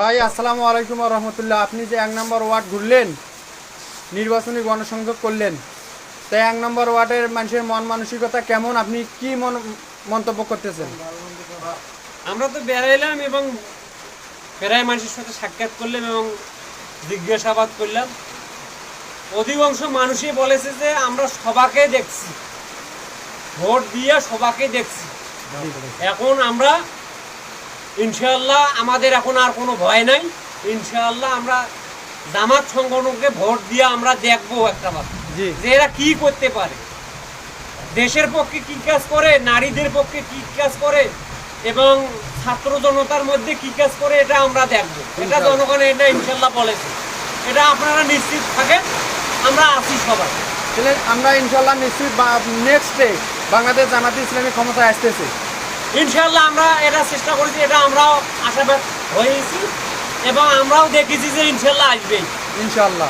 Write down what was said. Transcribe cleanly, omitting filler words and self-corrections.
ভাই আসসালামু আলাইকুম ওয়া রাহমাতুল্লাহ। আপনি যে 1 নম্বর ওয়ার্ড ঘুরলেন, নির্বাচনী গণসংযোগ করলেন, তাই 1 নম্বর ওয়ার্ডের মানুষের মন মানসিকতা কেমন, আপনি কি মন্তব্য করতেছেন? আমরা তো বেড়াইলাম এবং প্রায় মানুষের সাথে সাক্ষাৎ করলাম এবং জিজ্ঞাসাবাদ করলাম। অধিকাংশ মানুষই বলেছে যে আমরা সবাকে দেখছি, ভোট দিয়ে সবাকে দেখছি। এখন আমরা ইনশাআল্লাহ আমাদের এখন আর কোনো ভয় নাই। ইনশাআল্লাহ আমরা জামাত সংগঠনকে ভোট দিয়ে আমরা দেখবো একটা বার যে এরা কি করতে পারে, দেশের পক্ষে কি কাজ করে, নারীদের পক্ষে কি কাজ করে এবং ছাত্র জনতার মধ্যে কি কাজ করে, এটা আমরা দেখব। এটা জনগণ এটা ইনশাআল্লাহ বলেছে, এটা আপনারা নিশ্চিত থাকেন, আমরা আছি সবাই। তাহলে আমরা ইনশাআল্লাহ নিশ্চিত নেক্সটে বাংলাদেশ জামাতে ইসলামী ক্ষমতায় আসতেছে ইনশাআল্লাহ। আমরা এটা চেষ্টা করেছি, এটা আমরাও আশাবাদ হয়েছি এবং আমরাও দেখেছি যে ইনশাআল্লাহ আসবেই ইনশাআল্লাহ।